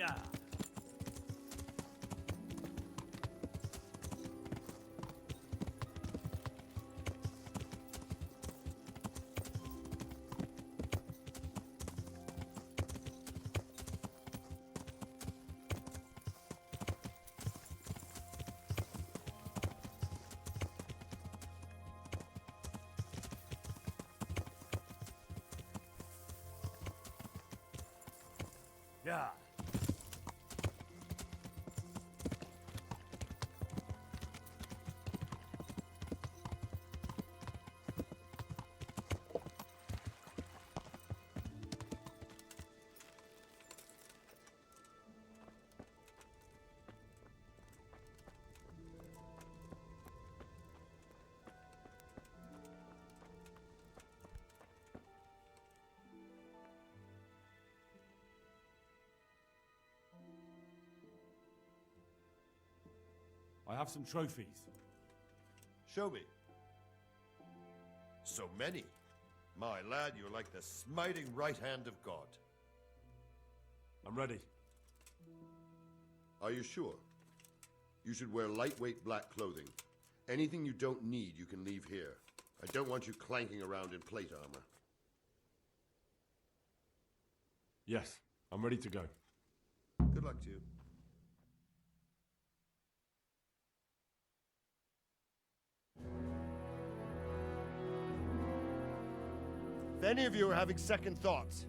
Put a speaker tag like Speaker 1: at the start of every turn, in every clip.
Speaker 1: Yeah. Yeah. I have some trophies.
Speaker 2: Show me. So many. My lad, you're like the smiting right hand of God.
Speaker 1: I'm ready.
Speaker 2: Are you sure? You should wear lightweight black clothing. Anything you don't need, you can leave here. I don't want you clanking around in plate armor.
Speaker 1: Yes, I'm ready to go.
Speaker 2: Good luck to you. If any of you are having second thoughts,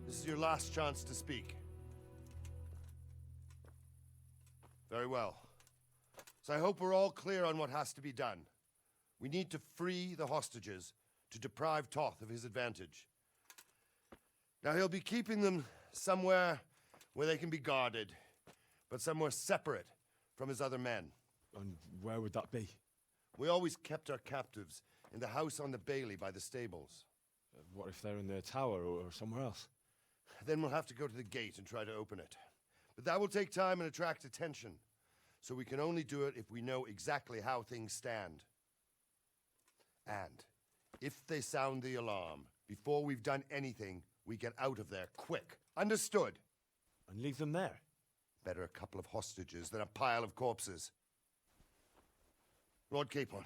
Speaker 2: this is your last chance to speak. Very well. So I hope we're all clear on what has to be done. We need to free the hostages to deprive Toth of his advantage. Now he'll be keeping them somewhere where they can be guarded, but somewhere separate from his other men.
Speaker 1: And where would that be?
Speaker 2: We always kept our captives in the house on the Bailey by the stables.
Speaker 1: What if they're in their tower or somewhere else?
Speaker 2: Then we'll have to go to the gate and try to open it. But that will take time and attract attention. So we can only do it if we know exactly how things stand. And if they sound the alarm, before we've done anything, we get out of there quick. Understood?
Speaker 1: And leave them there?
Speaker 2: Better a couple of hostages than a pile of corpses. Lord Capon,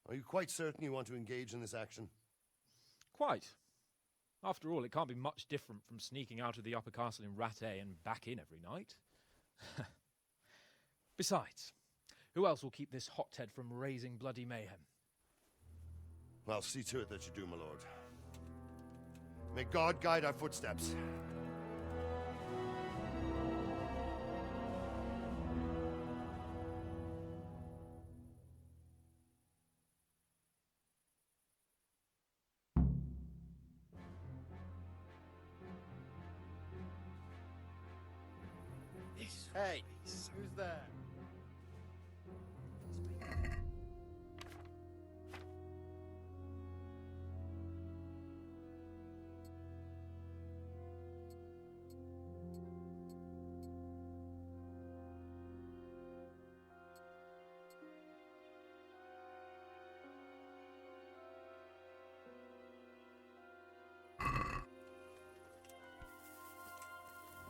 Speaker 2: are you quite certain you want to engage in this action?
Speaker 3: Quite. After all, it can't be much different from sneaking out of the upper castle in Rattay and back in every night. Besides, who else will keep this hothead from raising bloody mayhem?
Speaker 2: Well, see to it that you do, my lord. May God guide our footsteps.
Speaker 4: Hey, who's there?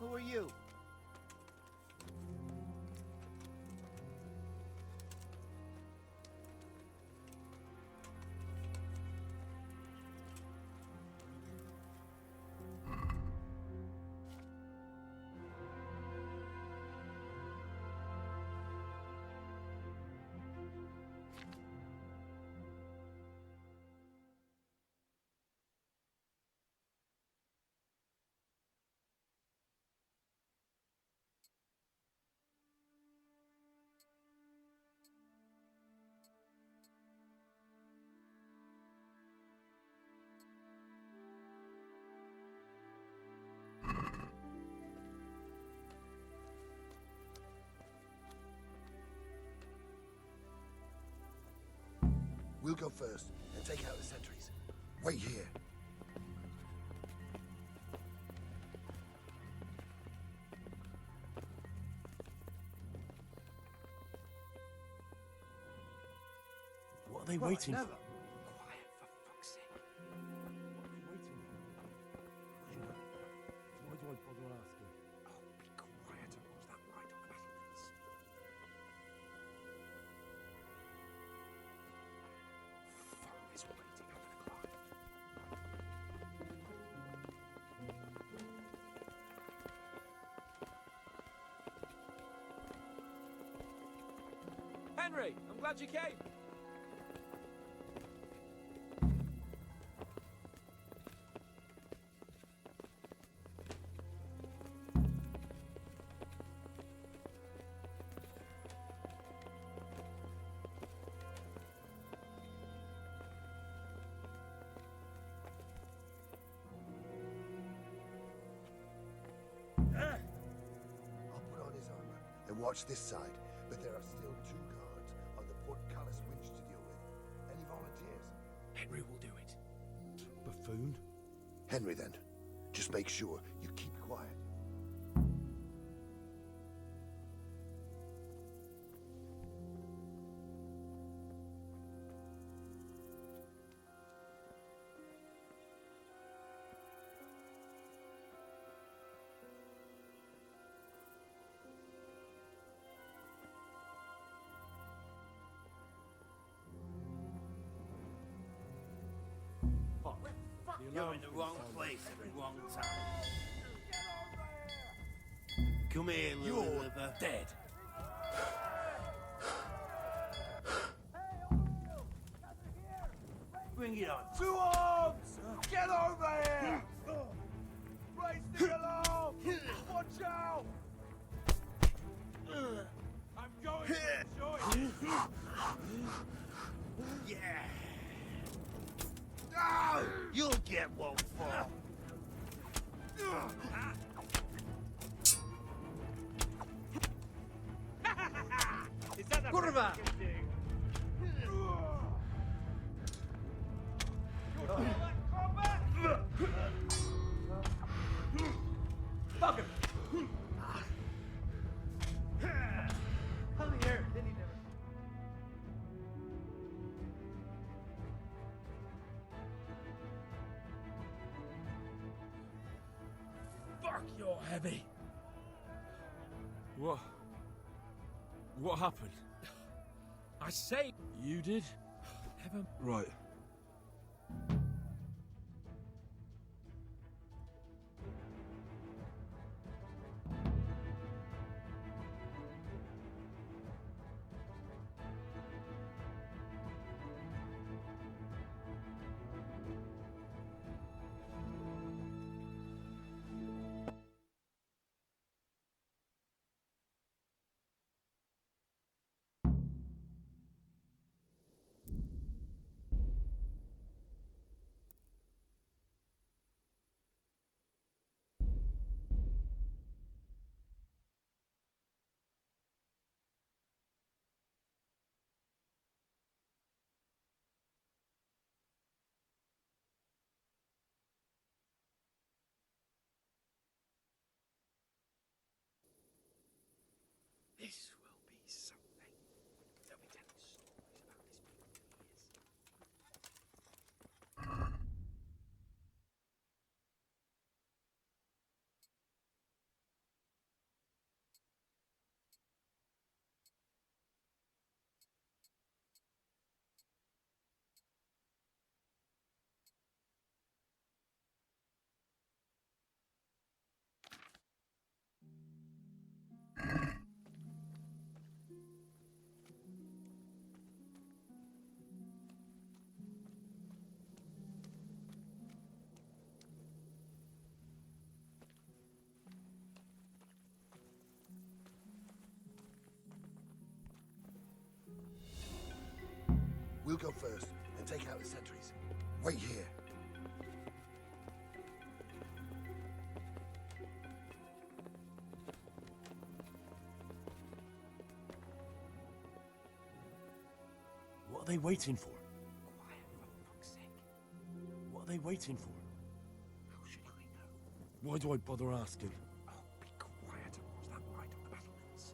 Speaker 4: Who are you?
Speaker 2: We'll go first and take out the sentries. Wait here.
Speaker 1: What are they waiting
Speaker 4: never.
Speaker 1: for?
Speaker 4: Quiet, for fuck's sake.
Speaker 1: What are they waiting for? Why do I bother asking?
Speaker 4: Oh, be
Speaker 3: Henry, I'm glad you came.
Speaker 2: I'll put on his armor and watch this side, but there are still 2 guards on the portcullis winch to deal with. Any volunteers?
Speaker 1: Henry will do it. Buffoon?
Speaker 2: Henry, then. Just make sure you keep quiet.
Speaker 4: You're in the wrong place at the wrong time. Come here, little liver.
Speaker 3: Dead.
Speaker 4: Bring it on.
Speaker 5: 2 arms! Get over here! Raise the alarm! Watch out! I'm going to enjoy it!
Speaker 4: Yeah. Oh, you'll get one for.
Speaker 5: Is that the
Speaker 4: Kurwa!
Speaker 5: Fuck him! Javier, then he never...
Speaker 3: Fuck, you're heavy. What? What happened? I say you did. Never.
Speaker 1: Right.
Speaker 4: This will be something. They'll be telling stories about this people for years.
Speaker 2: We'll go first and take out the sentries. Wait here.
Speaker 1: What are they waiting for?
Speaker 4: Quiet, for fuck's sake.
Speaker 1: What are they waiting for?
Speaker 4: How should I know?
Speaker 1: Why do I bother asking?
Speaker 4: Oh, be quiet and watch that light on the battlements.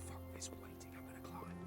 Speaker 4: Fuck this waiting, I'm gonna climb.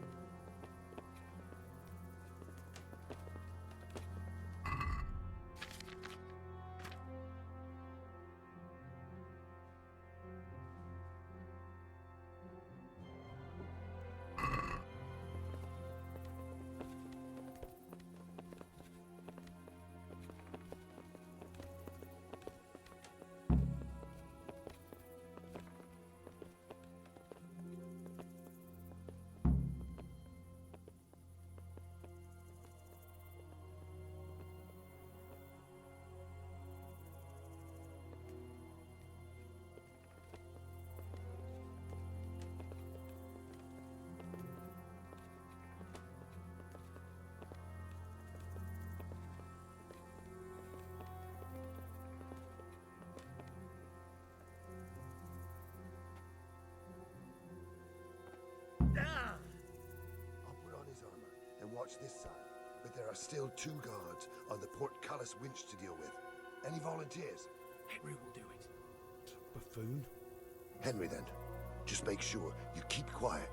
Speaker 2: watch this side, but there are still 2 guards on the portcullis winch to deal with. Any volunteers?
Speaker 4: Henry will do it.
Speaker 1: Buffoon?
Speaker 2: Henry, then. Just make sure you keep quiet.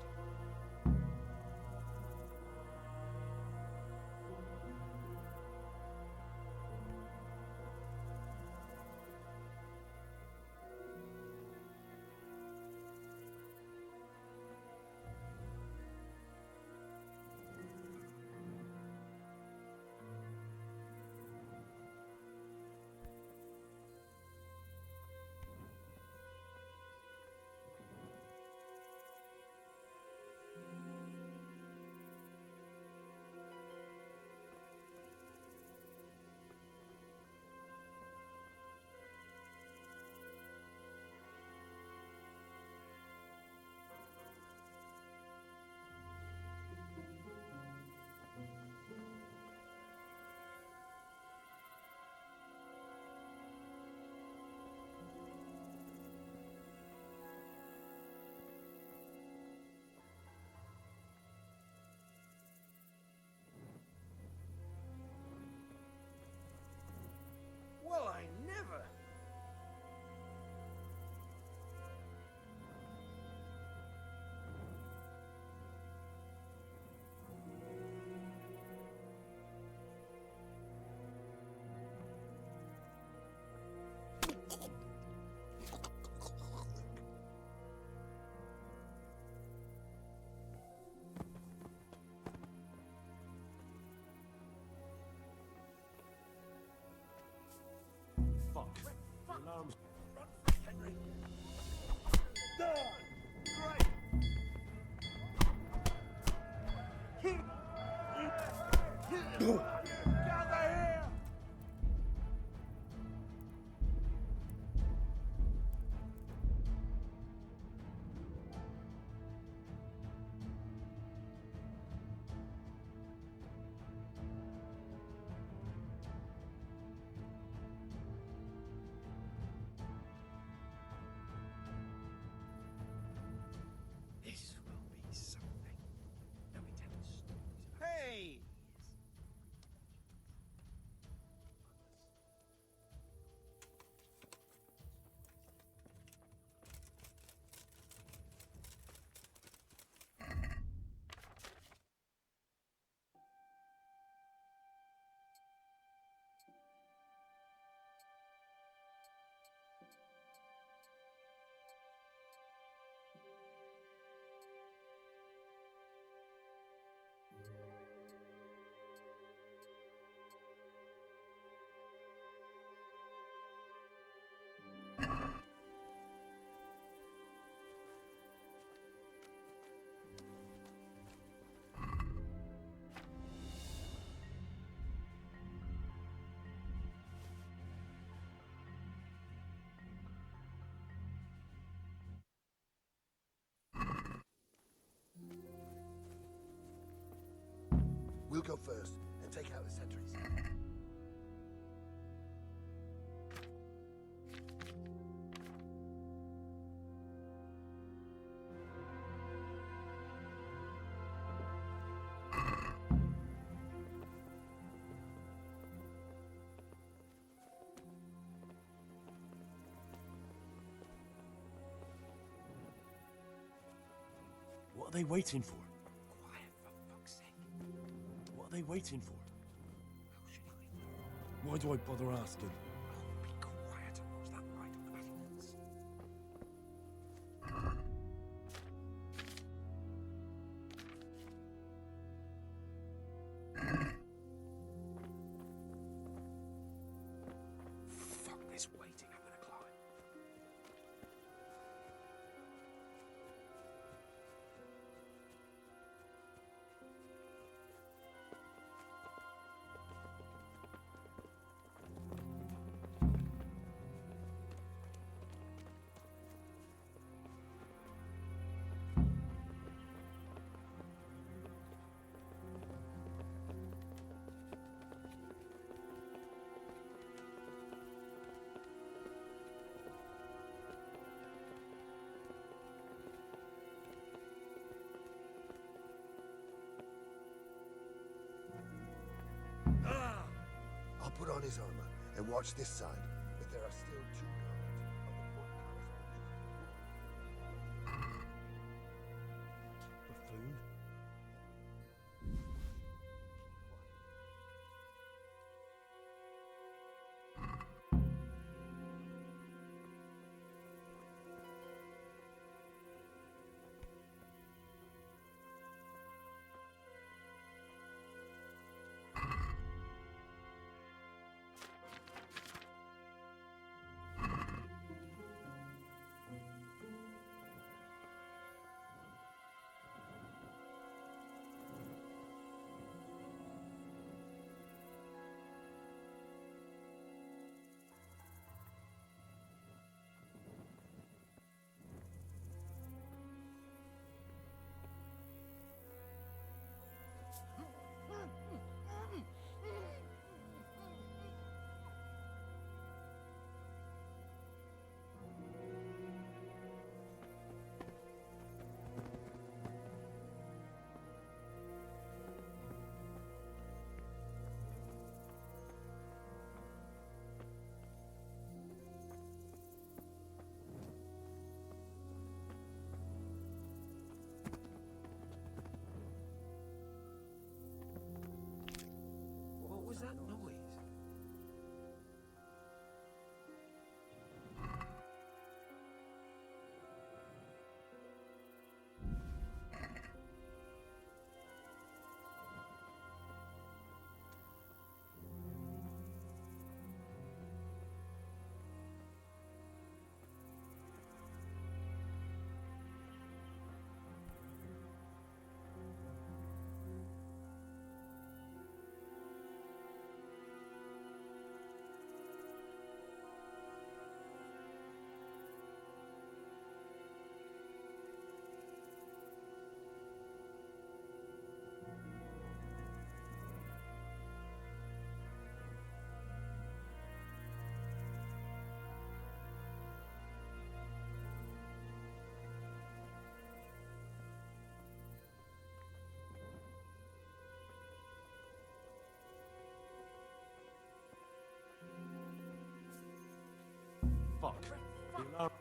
Speaker 5: Well, I never.
Speaker 1: Fuck. The alarm's...
Speaker 5: Run for it, Henry. Great. Gather here.
Speaker 4: This will be something. They'll be telling stories about
Speaker 5: Hey.
Speaker 2: We'll go first and take out the sentries.
Speaker 1: What are they waiting for?
Speaker 4: quiet, for fuck's sake.
Speaker 1: What are they waiting for?
Speaker 4: How should I know?
Speaker 1: Why do I bother asking?
Speaker 4: Oh, be quiet and watch that light on the battlements. Fuck this waiting, I'm gonna climb.
Speaker 2: put on his armor and watch this side, but there are still 2 guards on the port console.
Speaker 1: Buffoon.
Speaker 4: What was that noise?
Speaker 1: Fuck. The alarm.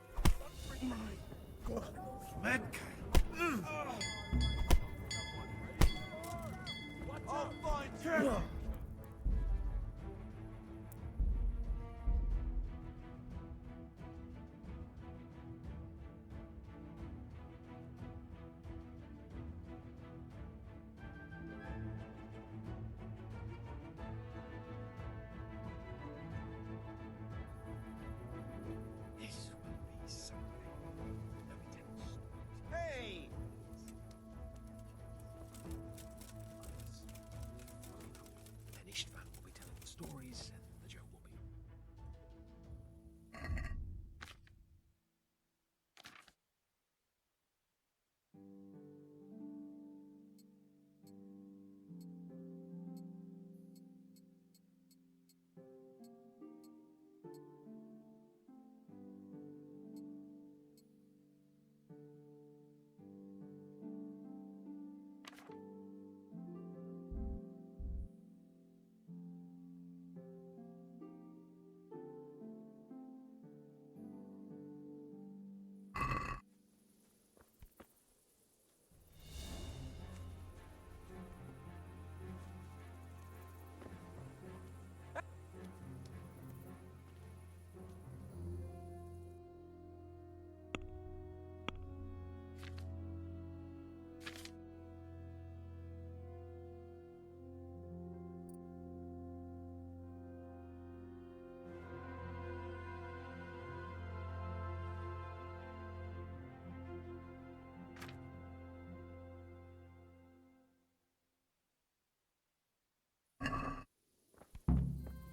Speaker 5: I'll find you!
Speaker 4: This will be something. Let me tell you stories.
Speaker 5: Hey!
Speaker 4: Then Istvan will be telling the stories, and the joke will be.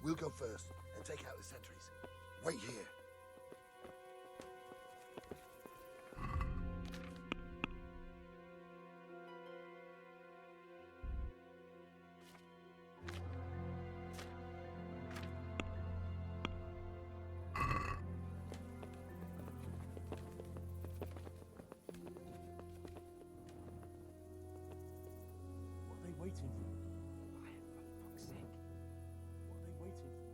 Speaker 2: We'll go first and take out the sentries. Wait here.
Speaker 1: What are they waiting for?
Speaker 4: Quiet, for fuck's sake.
Speaker 1: What are they waiting for?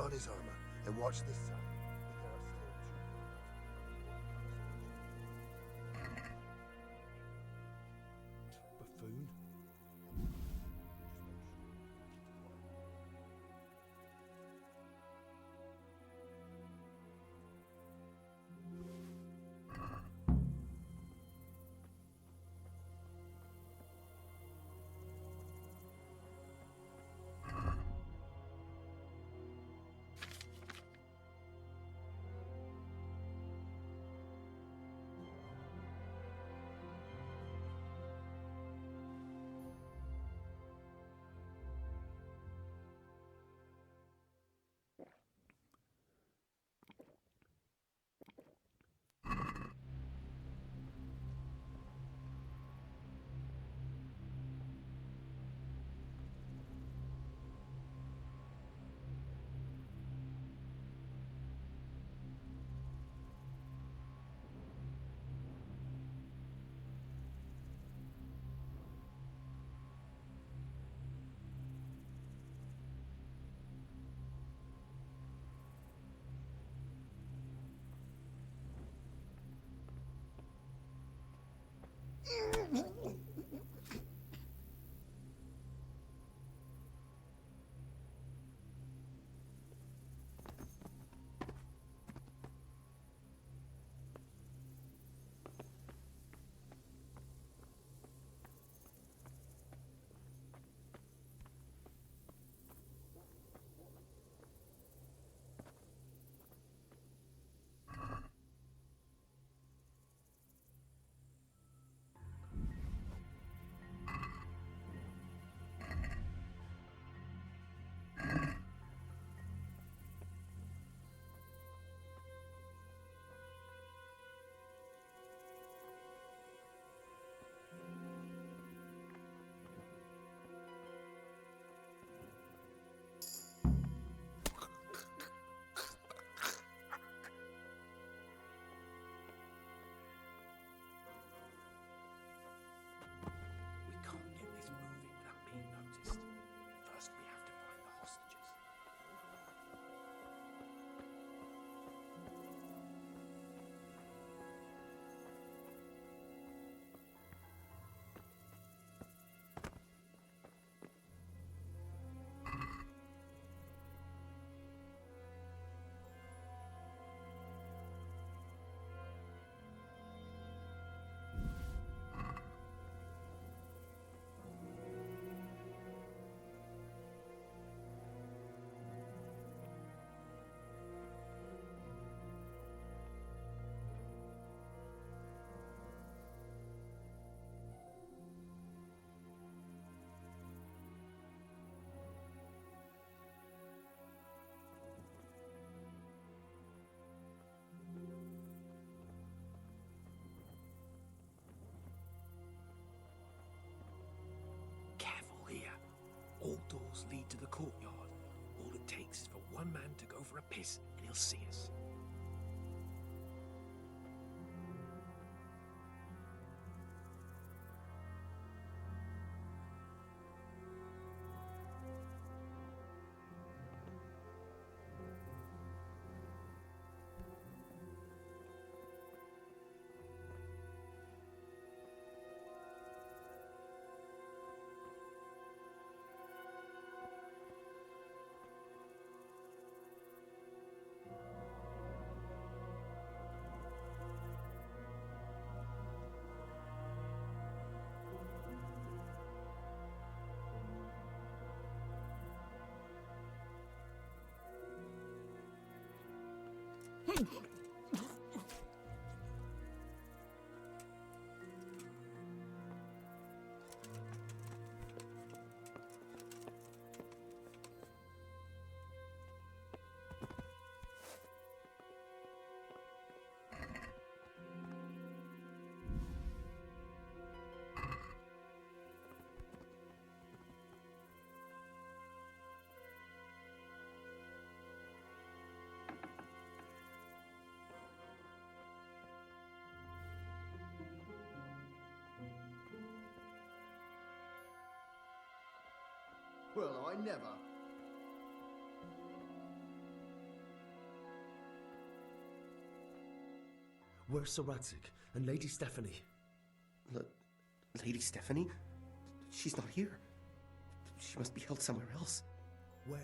Speaker 2: on his armor and watch this side. There are still two.
Speaker 1: Buffoon.
Speaker 4: We can't get this moving without being noticed. First, we have to find the hostages. Careful here. All doors lead to the courtyard. All it takes is for one man to go for a piss and he'll see us.
Speaker 6: Well, I never. Where's Sir Radzig and Lady Stephanie?
Speaker 7: Lady Stephanie? She's not here. She must be held somewhere else.
Speaker 6: Where?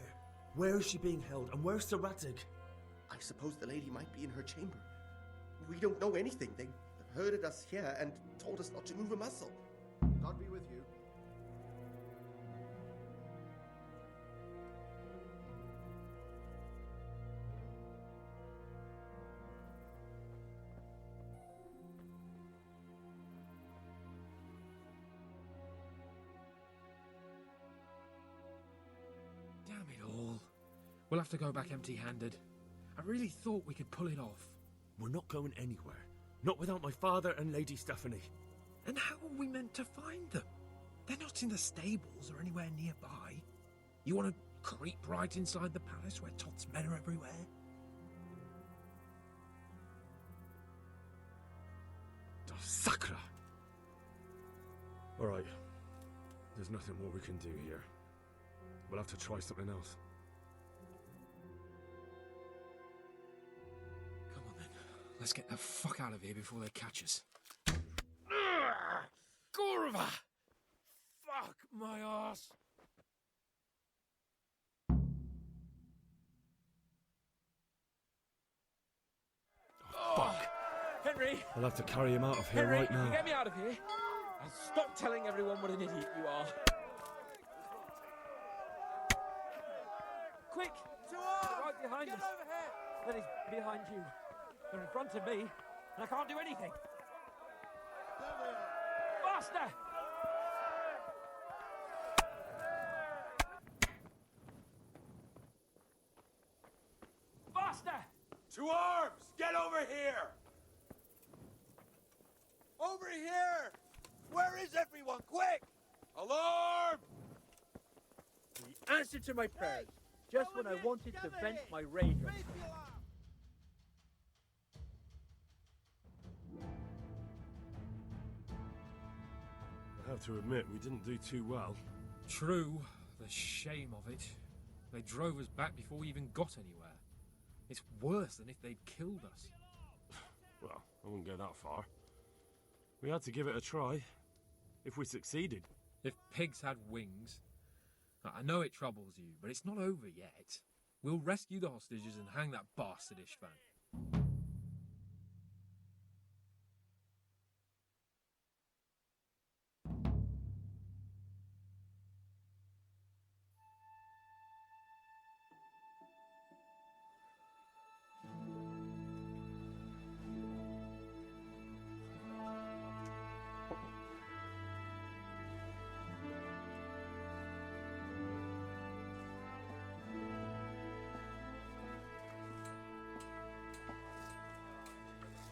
Speaker 6: Where is she being held, and where's Sir Radzig?
Speaker 7: I suppose the lady might be in her chamber. We don't know anything. They herded us here and told us not to move a muscle.
Speaker 8: God be with you.
Speaker 4: Damn it all. We'll have to go back empty-handed. I really thought we could pull it off.
Speaker 6: We're not going anywhere. Not without my father and Lady Stephanie.
Speaker 4: And how are we meant to find them? They're not in the stables or anywhere nearby. You want to creep right inside the palace where Toth's men are everywhere?
Speaker 6: Oh, Sakra! Alright. There's nothing more we can do here. We'll have to try something else.
Speaker 4: Come on then. Let's get the fuck out of here before they catch us. Gorva! Fuck my ass!
Speaker 6: Fuck!
Speaker 3: Henry!
Speaker 6: I'll have to carry him out of here
Speaker 3: Henry,
Speaker 6: right now.
Speaker 3: get me out of here! And stop telling everyone what an idiot you are. Quick!
Speaker 5: To arms!
Speaker 3: They're right behind
Speaker 5: Get
Speaker 3: us.
Speaker 5: over here!
Speaker 3: Then he's behind you. They're in front of me, and I can't do anything. Faster! Faster!
Speaker 5: To arms! Get over here! Over here! Where is everyone? Quick! Alarm!
Speaker 9: The answer to my prayers, just when I wanted to vent my rage.
Speaker 5: Raise the alarm!
Speaker 6: I have to admit, we didn't do too well.
Speaker 4: True. The shame of it. They drove us back before we even got anywhere. It's worse than if they'd killed us.
Speaker 6: Well, I wouldn't go that far. We had to give it a try. If we succeeded.
Speaker 4: If pigs had wings... I know it troubles you, but it's not over yet. We'll rescue the hostages and hang that bastard Ishvan.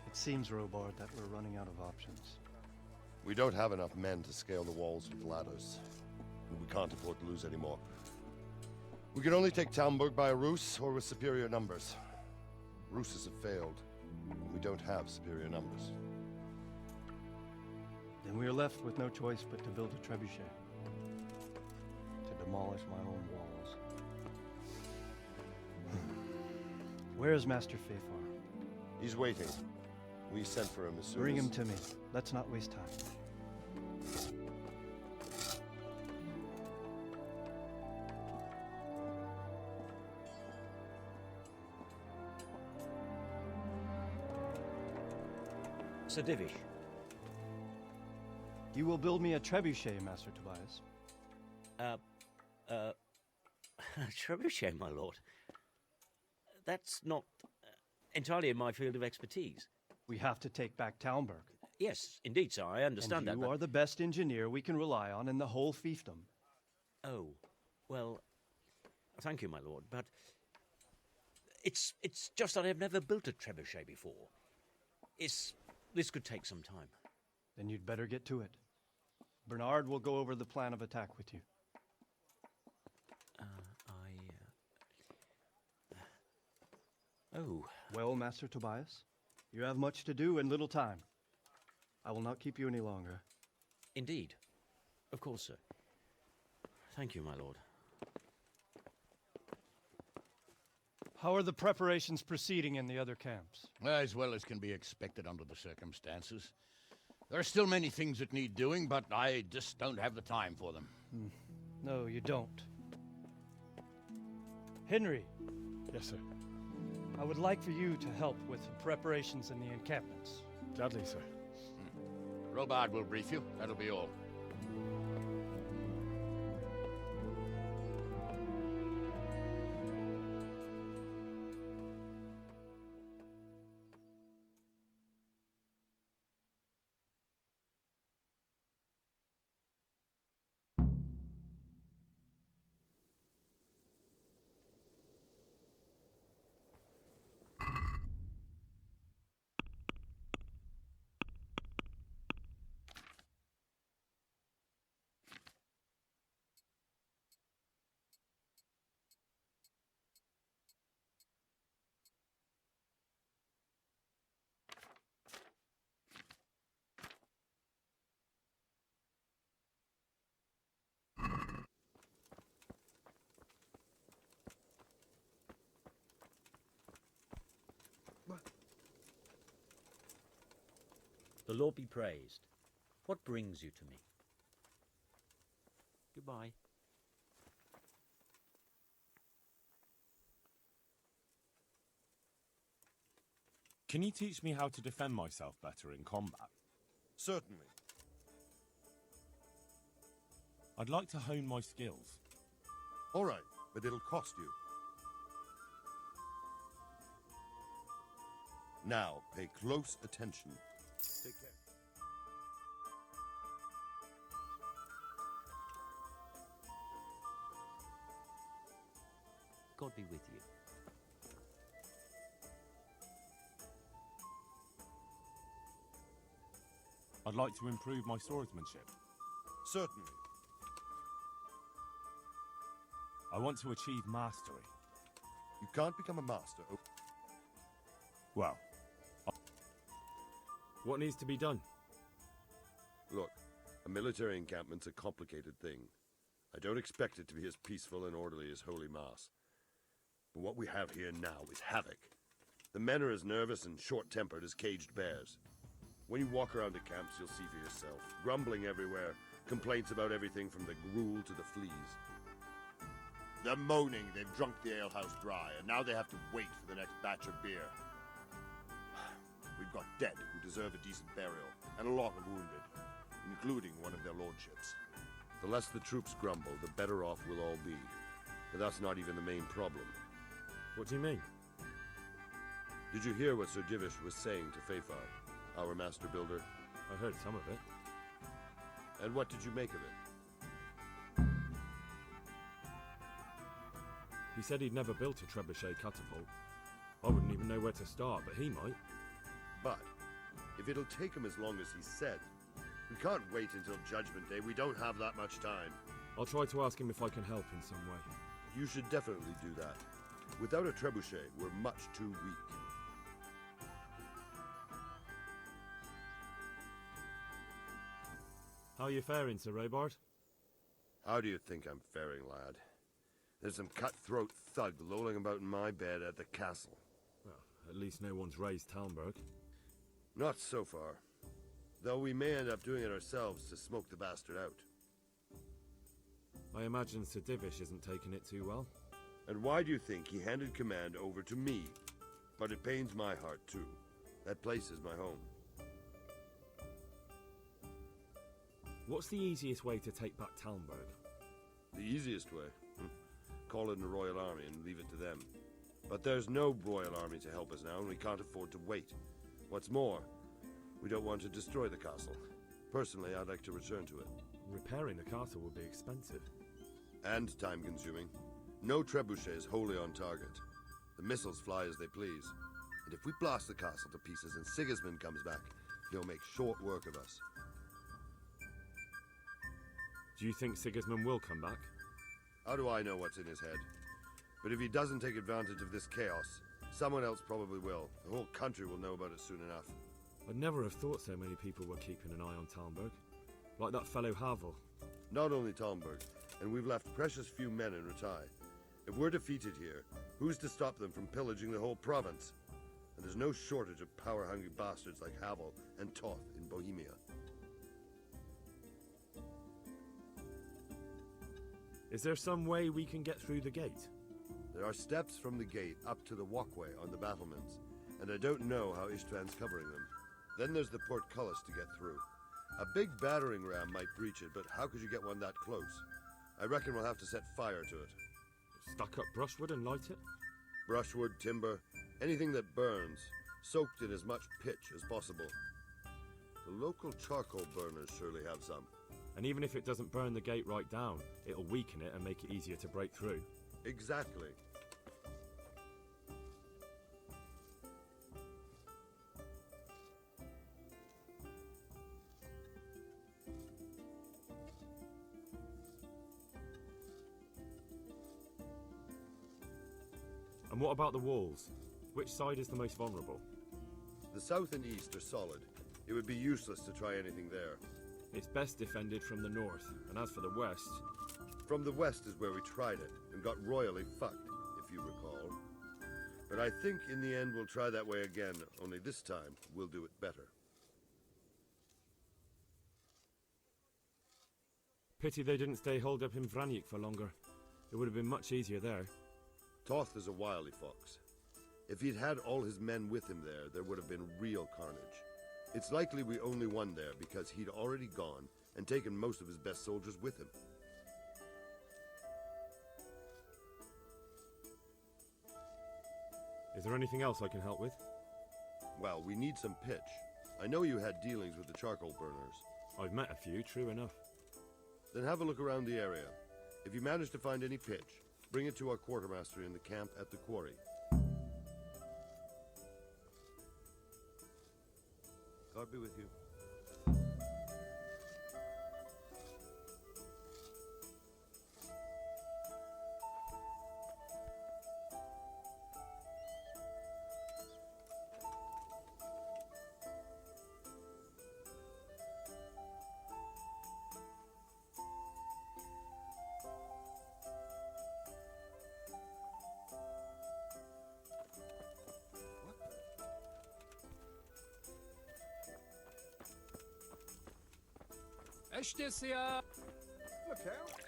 Speaker 10: It seems, Robard, that we're running out of options.
Speaker 2: We don't have enough men to scale the walls with ladders. And we can't afford to lose any more. We can only take Talmberg by a ruse or with superior numbers. Ruses have failed, and we don't have superior numbers.
Speaker 10: Then we are left with no choice but to build a trebuchet. To demolish my own walls. Where is Master Fafar?
Speaker 2: He's waiting. We sent for him as soon
Speaker 10: Bring
Speaker 2: as...
Speaker 10: him to me. Let's not waste time.
Speaker 9: Sir Divish.
Speaker 10: You will build me a trebuchet, Master Tobias.
Speaker 9: Trebuchet, my lord. That's not entirely in my field of expertise.
Speaker 10: We have to take back Talmberg.
Speaker 9: Yes, indeed, sir, I understand that.
Speaker 10: You are the best engineer we can rely on in the whole fiefdom.
Speaker 9: Oh, well, thank you, my lord, but it's just that I've never built a trebuchet before. This could take some time.
Speaker 10: Then you'd better get to it. Bernard will go over the plan of attack with you.
Speaker 9: Oh.
Speaker 10: Well, Master Tobias, you have much to do and little time. I will not keep you any longer.
Speaker 9: Indeed. Of course, sir. Thank you, my lord.
Speaker 10: How are the preparations proceeding in the other camps?
Speaker 8: As well as can be expected under the circumstances. There are still many things that need doing, but I just don't have the time for them.
Speaker 10: No, you don't. Henry.
Speaker 6: Yes, sir.
Speaker 10: I would like for you to help with the preparations in the encampments.
Speaker 6: Gladly, sir.
Speaker 8: Robard will brief you. That'll be all.
Speaker 9: The Lord be praised. What brings you to me? Goodbye.
Speaker 6: Can you teach me how to defend myself better in combat?
Speaker 2: Certainly.
Speaker 6: I'd like to hone my skills.
Speaker 2: All right, but it'll cost you. Now, pay close attention. Take care.
Speaker 9: God be with you.
Speaker 6: I'd like to improve my swordsmanship.
Speaker 2: Certainly.
Speaker 6: I want to achieve mastery.
Speaker 2: You can't become a master.
Speaker 6: Well, what needs to be done?
Speaker 2: Look, a military encampment's a complicated thing. I don't expect it to be as peaceful and orderly as Holy Mass. But what we have here now is havoc. The men are as nervous and short-tempered as caged bears. When you walk around the camps, you'll see for yourself. Grumbling everywhere, complaints about everything from the gruel to the fleas. They're moaning they've drunk the alehouse dry, and now they have to wait for the next batch of beer. We've got dead who deserve a decent burial, and a lot of wounded, including one of their lordships. The less the troops grumble, the better off we'll all be. But that's not even the main problem.
Speaker 6: What do you mean?
Speaker 2: Did you hear what Sir Divish was saying to Fafar, our master builder?
Speaker 6: I heard some of it.
Speaker 2: And what did you make of it?
Speaker 6: He said he'd never built a trebuchet catapult. I wouldn't even know where to start, but he might.
Speaker 2: But if it'll take him as long as he said, we can't wait until Judgment Day. We don't have that much time.
Speaker 6: I'll try to ask him if I can help in some way.
Speaker 2: You should definitely do that. Without a trebuchet, we're much too weak.
Speaker 6: How are you faring, Sir Robard?
Speaker 2: How do you think I'm faring, lad? There's some cutthroat thug lolling about in my bed at the castle.
Speaker 6: Well, at least no one's raised Talmberg.
Speaker 2: Not so far. Though we may end up doing it ourselves to smoke the bastard out.
Speaker 6: I imagine Sir Divish isn't taking it too well.
Speaker 2: And why do you think he handed command over to me? But it pains my heart, too. That place is my home.
Speaker 6: What's the easiest way to take back Talmberg?
Speaker 2: The easiest way? Call in the Royal Army and leave it to them. But there's no Royal Army to help us now, and we can't afford to wait. What's more, we don't want to destroy the castle. Personally, I'd like to return to it.
Speaker 6: Repairing the castle would be expensive.
Speaker 2: And time-consuming. No trebuchet is wholly on target. The missiles fly as they please. And if we blast the castle to pieces and Sigismund comes back, he'll make short work of us.
Speaker 6: Do you think Sigismund will come back?
Speaker 2: How do I know what's in his head? But if he doesn't take advantage of this chaos, someone else probably will. The whole country will know about it soon enough.
Speaker 6: I'd never have thought so many people were keeping an eye on Talmberg. Like that fellow Havel.
Speaker 2: Not only Talmberg, and we've left precious few men in Ratai. If we're defeated here, who's to stop them from pillaging the whole province? And there's no shortage of power-hungry bastards like Havel and Toth in Bohemia.
Speaker 6: Is there some way we can get through the gate?
Speaker 2: There are steps from the gate up to the walkway on the battlements, and I don't know how Istvan's covering them. Then there's the portcullis to get through. A big battering ram might breach it, but how could you get one that close? I reckon we'll have to set fire to it.
Speaker 6: Stuck up brushwood and light it?
Speaker 2: Brushwood, timber, anything that burns, soaked in as much pitch as possible. The local charcoal burners surely have some.
Speaker 6: And even if it doesn't burn the gate right down, it'll weaken it and make it easier to break through.
Speaker 2: Exactly.
Speaker 6: And what about the walls? Which side is the most vulnerable?
Speaker 2: The south and east are solid. It would be useless to try anything there.
Speaker 6: It's best defended from the north, and as for the west...
Speaker 2: From the west is where we tried it, and got royally fucked, if you recall. But I think in the end we'll try that way again, only this time we'll do it better.
Speaker 6: Pity they didn't stay holed up in Vranic for longer. It would have been much easier there.
Speaker 2: Toth is a wily fox. If he'd had all his men with him there would have been real carnage. It's likely we only won there because he'd already gone and taken most of his best soldiers with him.
Speaker 6: Is there anything else I can help with?
Speaker 2: Well, we need some pitch. I know you had dealings with the charcoal burners.
Speaker 6: I've met a few, true enough.
Speaker 2: Then have a look around the area. If you manage to find any pitch, bring it to our quartermaster in the camp at the quarry. God be with you.
Speaker 4: Eshticia!
Speaker 5: Look out!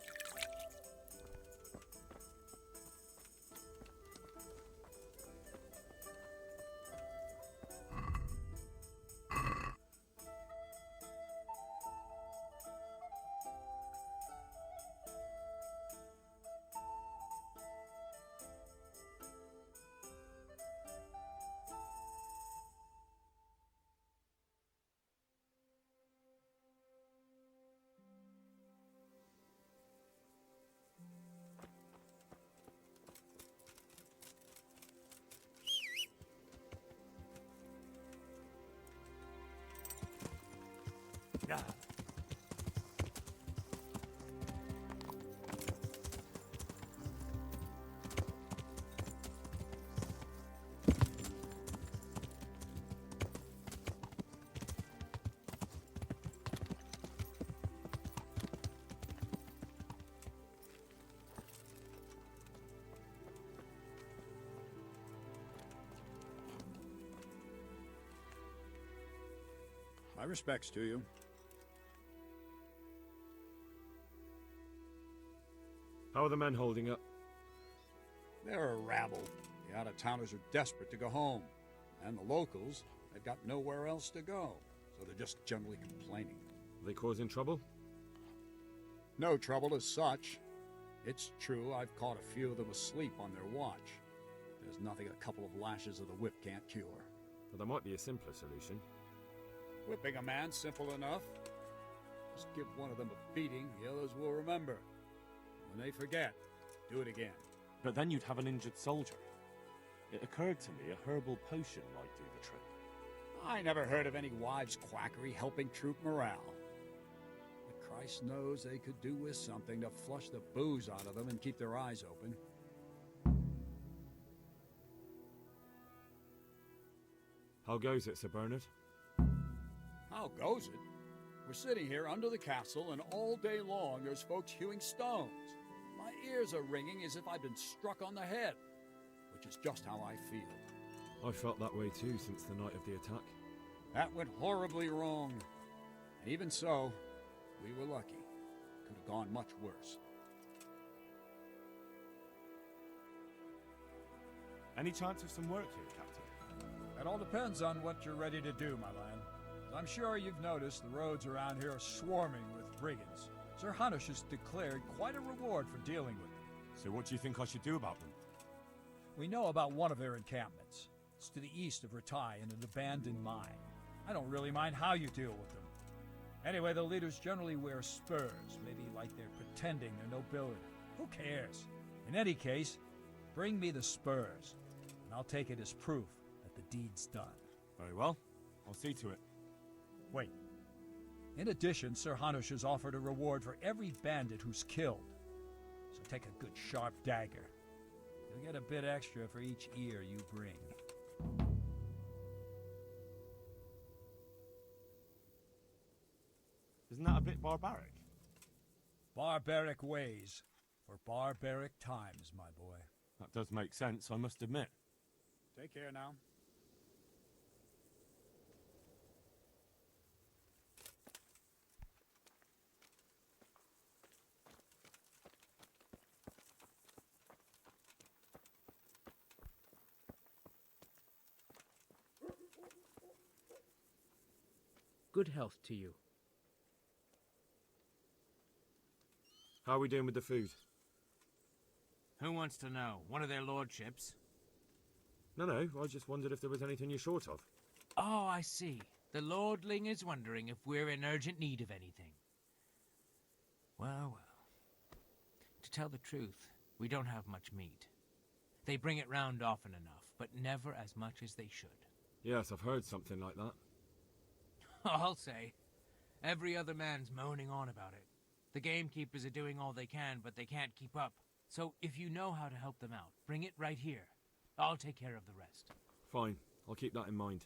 Speaker 11: My respects to you.
Speaker 6: How are the men holding up?
Speaker 11: They're a rabble. The out-of-towners are desperate to go home. And the locals, they've got nowhere else to go. So they're just generally complaining.
Speaker 6: Are they causing trouble?
Speaker 11: No trouble as such. It's true I've caught a few of them asleep on their watch. There's nothing a couple of lashes of the whip can't cure.
Speaker 6: Well, there might be a simpler solution.
Speaker 11: Whipping a man, simple enough. Just give one of them a beating, the others will remember. When they forget, do it again.
Speaker 6: But then you'd have an injured soldier. It occurred to me a herbal potion might do the trick.
Speaker 11: I never heard of any wives' quackery helping troop morale. But Christ knows they could do with something to flush the booze out of them and keep their eyes open.
Speaker 6: How goes it, Sir Bernard?
Speaker 11: How goes it? We're sitting here under the castle, and all day long there's folks hewing stones. My ears are ringing as if I've been struck on the head, which is just how I feel.
Speaker 6: I felt that way too since the night of the attack.
Speaker 11: That went horribly wrong. And even so, we were lucky. Could have gone much worse.
Speaker 6: Any chance of some work here, Captain?
Speaker 11: That all depends on what you're ready to do, my lad. As I'm sure you've noticed, the roads around here are swarming with brigands. Sir Hanush has declared quite a reward for dealing with them.
Speaker 6: So what do you think I should do about them?
Speaker 11: We know about one of their encampments. It's to the east of Ratai in an abandoned mine. I don't really mind how you deal with them. Anyway, the leaders generally wear spurs, maybe like they're pretending they're nobility. Who cares? In any case, bring me the spurs, and I'll take it as proof that the deed's done.
Speaker 6: Very well. I'll see to it.
Speaker 11: Wait. In addition, Sir Hanush has offered a reward for every bandit who's killed. So take a good sharp dagger. You'll get a bit extra for each ear you bring.
Speaker 6: Isn't that a bit barbaric?
Speaker 11: Barbaric ways for barbaric times, my boy.
Speaker 6: That does make sense, I must admit.
Speaker 11: Take care now.
Speaker 4: Good health to you.
Speaker 6: How are we doing with the food?
Speaker 12: Who wants to know? One of their lordships?
Speaker 6: No, I just wondered if there was anything you're short of.
Speaker 12: Oh, I see. The lordling is wondering if we're in urgent need of anything. Well. To tell the truth, we don't have much meat. They bring it round often enough, but never as much as they should.
Speaker 6: Yes, I've heard something like that.
Speaker 12: I'll say. Every other man's moaning on about it. The gamekeepers are doing all they can, but they can't keep up. So if you know how to help them out, bring it right here. I'll take care of the rest.
Speaker 6: Fine, I'll keep that in mind.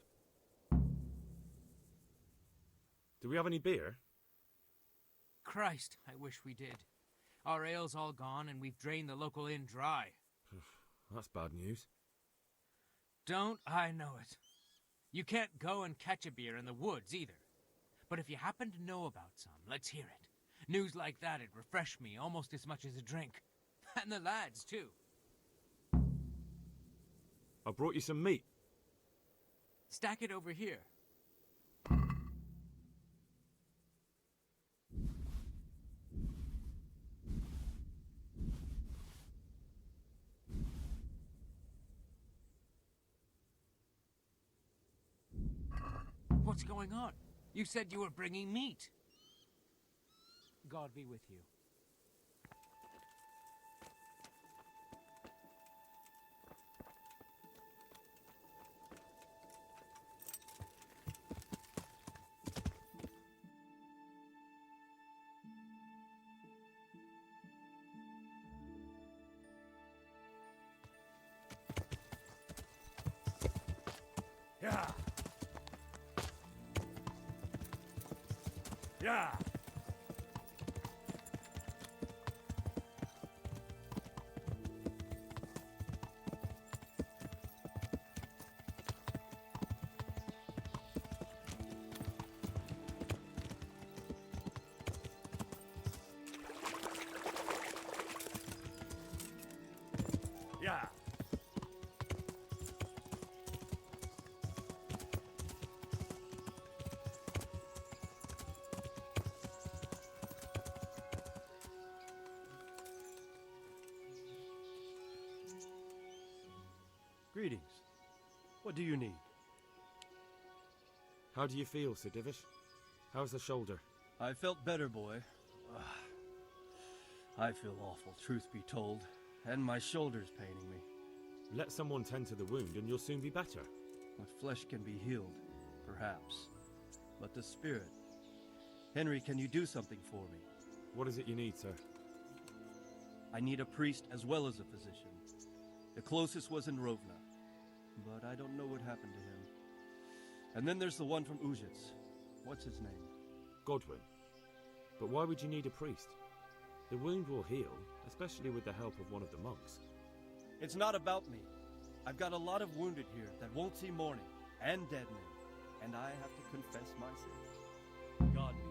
Speaker 6: Do we have any beer?
Speaker 12: Christ, I wish we did. Our ale's all gone, and we've drained the local inn dry.
Speaker 6: That's bad news.
Speaker 12: Don't I know it? You can't go and catch a beer in the woods, either. But if you happen to know about some, let's hear it. News like that'd refresh me almost as much as a drink. And the lads, too.
Speaker 6: I brought you some meat.
Speaker 12: Stack it over here. What's going on? You said you were bringing meat. God be with you.
Speaker 6: Yeah. Yeah. Yeah.
Speaker 10: Greetings. What do you need?
Speaker 6: How do you feel, Sir Divish? How's the shoulder?
Speaker 10: I felt better, boy. I feel awful, truth be told, and my shoulder's paining me.
Speaker 6: Let someone tend to the wound and you'll soon be better.
Speaker 10: My flesh can be healed, perhaps. But the spirit... Henry, can you do something for me?
Speaker 6: What is it you need, sir?
Speaker 10: I need a priest as well as a physician. The closest was in Rovna, but I don't know what happened to him. And then there's the one from Ujits. What's his name?
Speaker 6: Godwin. But why would you need a priest? The wound will heal, especially with the help of one of the monks.
Speaker 10: It's not about me. I've got a lot of wounded here that won't see morning, and dead men, and I have to confess my sins. God me.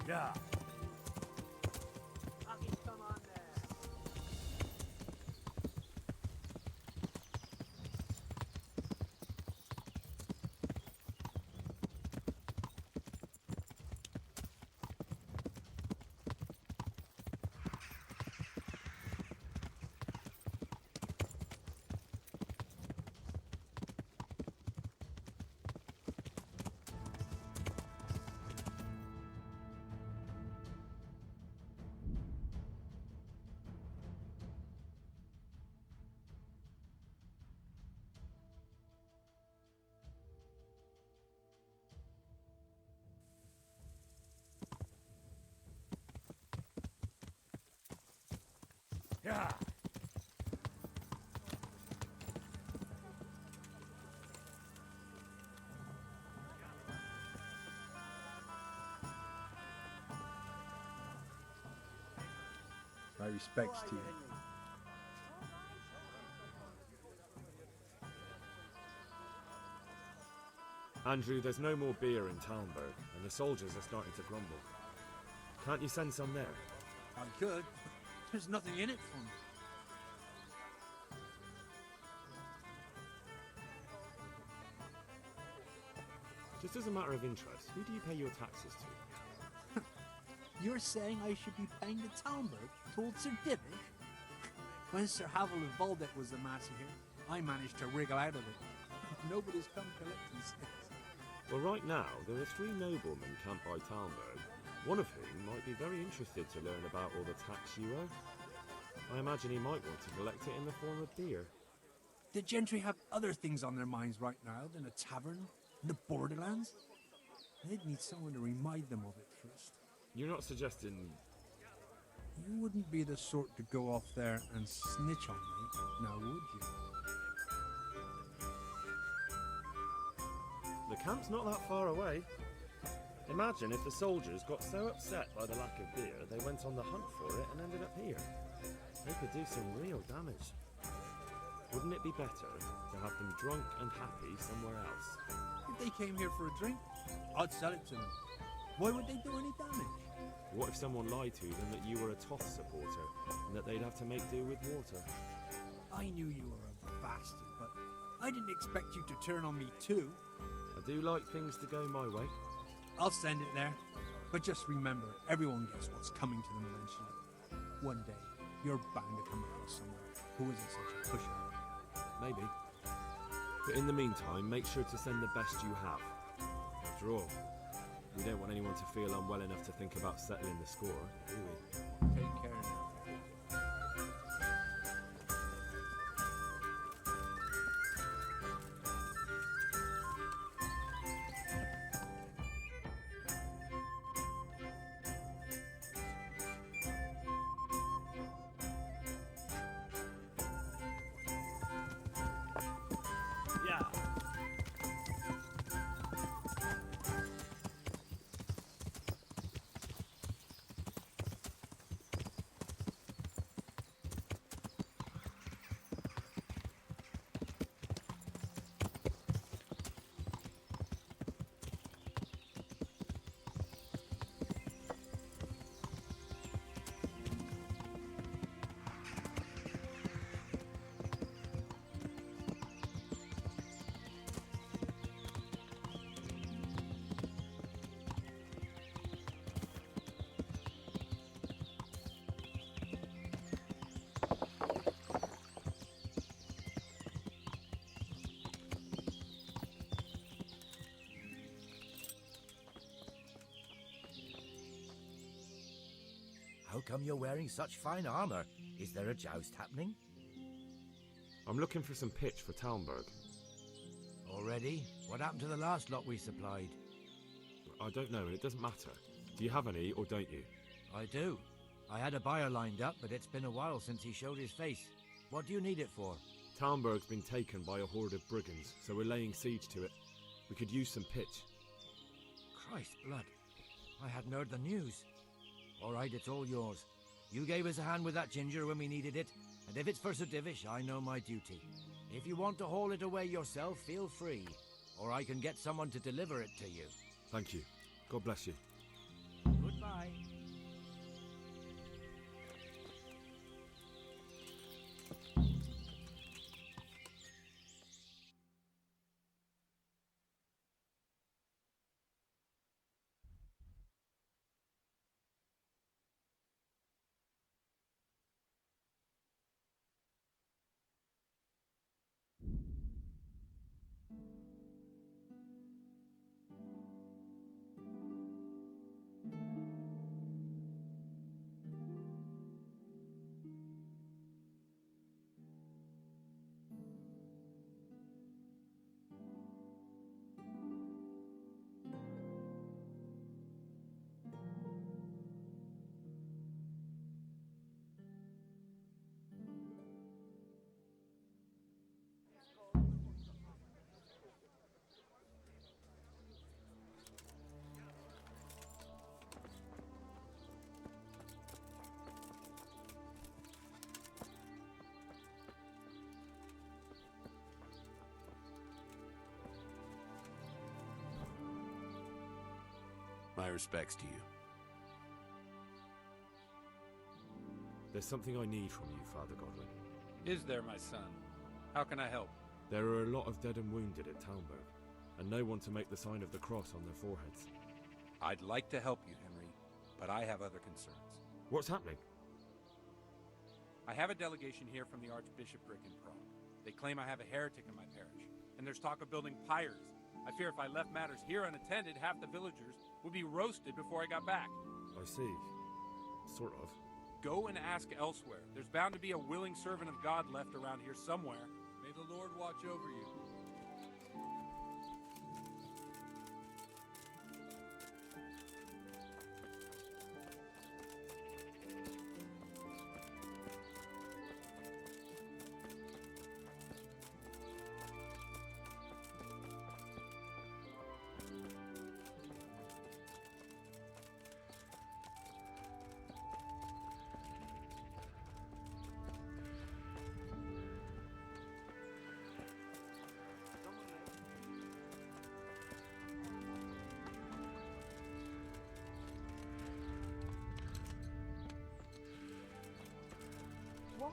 Speaker 1: Yeah.
Speaker 5: Come on there.
Speaker 1: Yeah.
Speaker 4: My respects to you.
Speaker 6: Andrew, there's no more beer in Talmberg, and the soldiers are starting to grumble. Can't you send some there?
Speaker 4: I could. There's nothing in it for me.
Speaker 6: Just as a matter of interest, who do you pay your taxes to?
Speaker 4: You're saying I should be paying the Talmberg told Sir Divish? When Sir Havel of Waldeck was the master here, I managed to wriggle out of it. Nobody's come collecting since.
Speaker 6: Well, right now, there are 3 noblemen camped by Talmberg, one of whom might be very interested to learn about all the tax you owe. I imagine he might want to collect it in the form of beer.
Speaker 4: The gentry have other things on their minds right now than a tavern in the borderlands. They'd need someone to remind them of it first.
Speaker 6: You're not suggesting...
Speaker 4: You wouldn't be the sort to go off there and snitch on me, now would you?
Speaker 6: The camp's not that far away. Imagine if the soldiers got so upset by the lack of beer, they went on the hunt for it and ended up here. They could do some real damage. Wouldn't it be better to have them drunk and happy somewhere else?
Speaker 4: If they came here for a drink, I'd sell it to them. Why would they do any damage?
Speaker 6: What if someone lied to them that you were a Toth supporter and that they'd have to make do with water?
Speaker 4: I knew you were a bastard, but I didn't expect you to turn on me too.
Speaker 6: I do like things to go my way.
Speaker 4: I'll send it there. But just remember, everyone gets what's coming to them eventually. One day, you're bound to come across someone who isn't such a pusher.
Speaker 6: Maybe. But in the meantime, make sure to send the best you have. After all, we don't want anyone to feel unwell enough to think about settling the score, do we?
Speaker 4: Take care now.
Speaker 13: How come you're wearing such fine armor? Is there a joust happening?
Speaker 6: I'm looking for some pitch for Talmberg.
Speaker 13: Already? What happened to the last lot we supplied?
Speaker 6: I don't know, and it doesn't matter. Do you have any, or don't you?
Speaker 13: I do. I had a buyer lined up, but it's been a while since he showed his face. What do you need it for?
Speaker 6: Talmberg's been taken by a horde of brigands, so we're laying siege to it. We could use some pitch.
Speaker 13: Christ blood. I hadn't heard the news. All right, it's all yours. You gave us a hand with that ginger when we needed it, and if it's for Sir Divish, I know my duty. If you want to haul it away yourself, feel free, or I can get someone to deliver it to you.
Speaker 6: Thank you. God bless you.
Speaker 13: Goodbye.
Speaker 14: My respects to you.
Speaker 6: There's something I need from you, Father Godwin.
Speaker 15: Is there, my son? How can I help?
Speaker 6: There are a lot of dead and wounded at Talmberg, and no one to make the sign of the cross on their foreheads.
Speaker 15: I'd like to help you, Henry, but I have other concerns.
Speaker 6: What's happening?
Speaker 15: I have a delegation here from the Archbishopric in Prague. They claim I have a heretic in my parish, and there's talk of building pyres. I fear if I left matters here unattended, half the villagers would be roasted before I got back.
Speaker 6: I see. Sort of.
Speaker 15: Go and ask elsewhere. There's bound to be a willing servant of God left around here somewhere. May the Lord watch over you.
Speaker 16: What?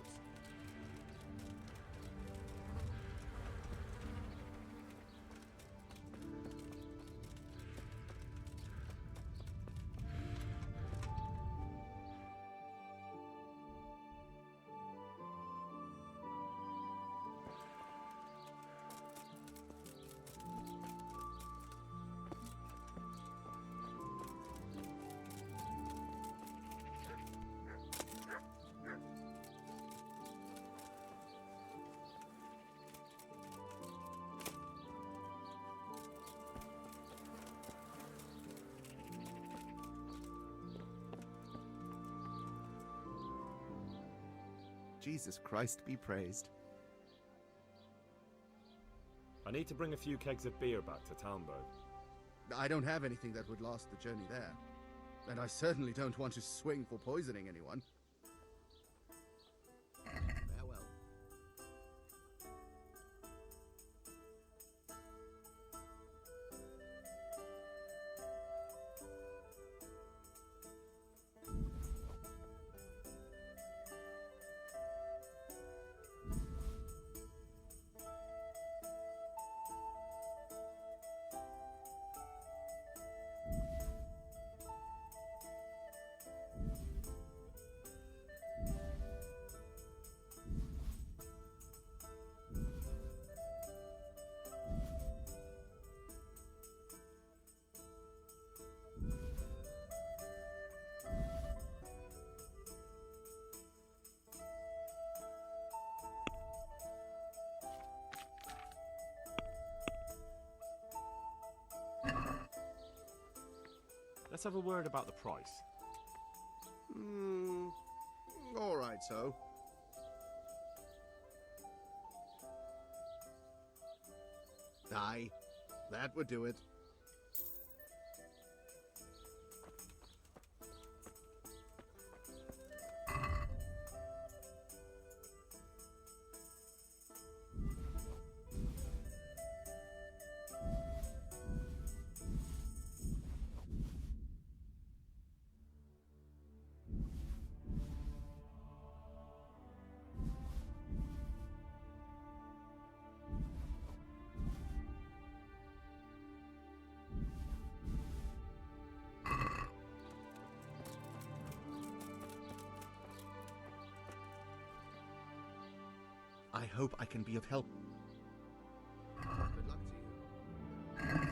Speaker 17: Jesus Christ be praised.
Speaker 6: I need to bring a few kegs of beer back to Talmberg.
Speaker 17: I don't have anything that would last the journey there. And I certainly don't want to swing for poisoning anyone. Farewell.
Speaker 6: let's have a word about the price.
Speaker 17: All right, so. Aye, that would do it. I hope I can be of help. Good luck to you.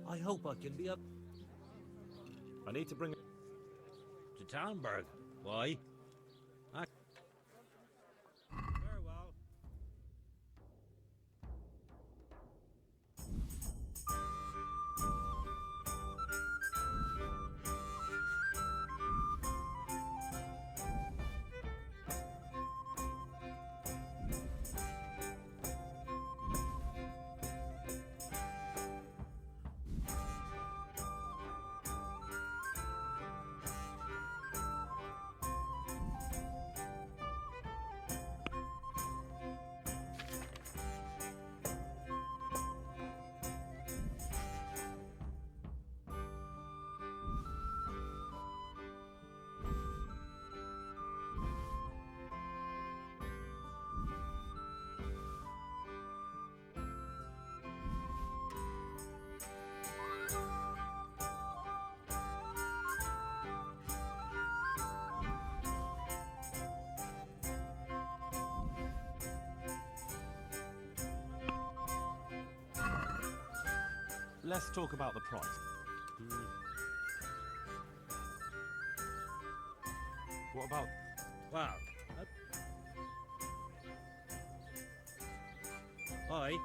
Speaker 9: I hope I can be up
Speaker 6: I need to bring...
Speaker 9: to Townburg. Why? Very well.
Speaker 6: Let's talk about the price. What about...
Speaker 9: Wow. Aye.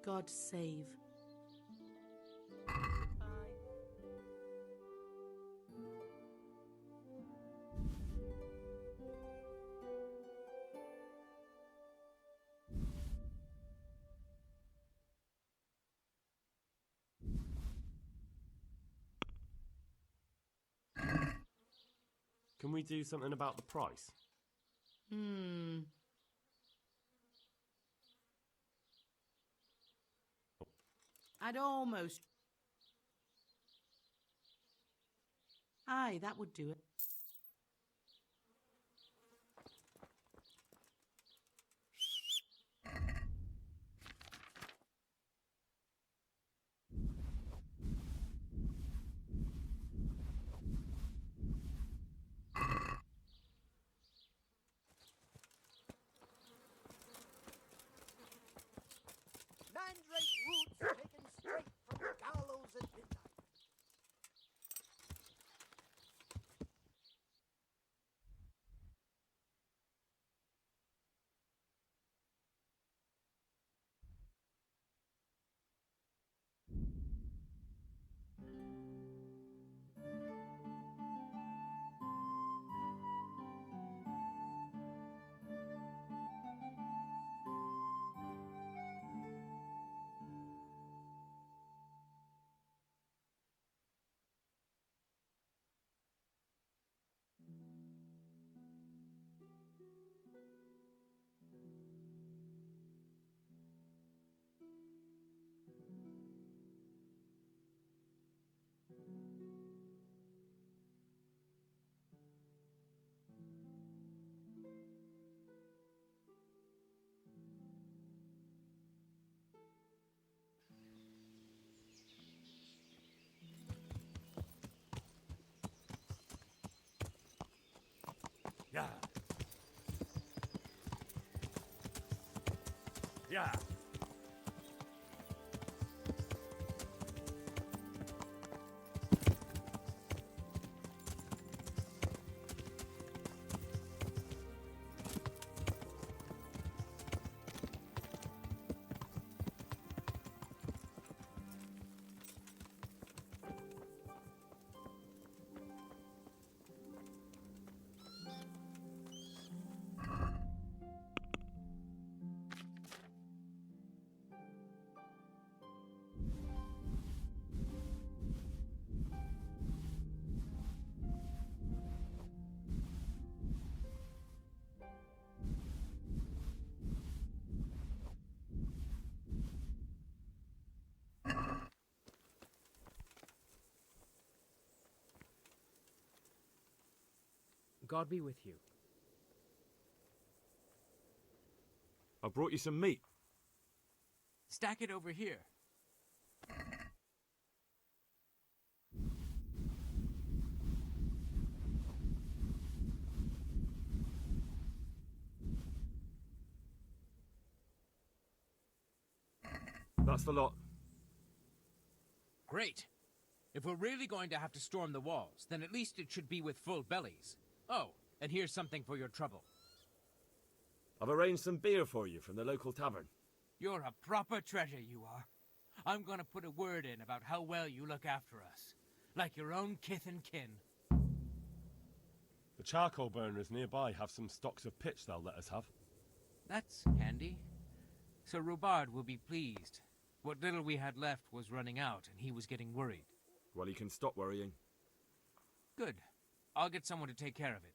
Speaker 16: God save.
Speaker 6: Can we do something about the price?
Speaker 16: I'd almost... Aye, that would do it.
Speaker 5: Mandrake roots taken straight from the gallows at midnight.
Speaker 1: Yeah. Yeah.
Speaker 12: God be with you.
Speaker 6: I brought you some meat.
Speaker 12: Stack it over here.
Speaker 6: That's the lot.
Speaker 12: Great. If we're really going to have to storm the walls, then at least it should be with full bellies. Oh, and here's something for your trouble.
Speaker 6: I've arranged some beer for you from the local tavern.
Speaker 12: You're a proper treasure, you are. I'm gonna put a word in about how well you look after us. Like your own kith and kin.
Speaker 6: The charcoal burners nearby have some stocks of pitch they'll let us have.
Speaker 12: That's handy. Sir Rubard will be pleased. What little we had left was running out, and he was getting worried.
Speaker 6: Well, he can stop worrying.
Speaker 12: Good. I'll get someone to take care of it.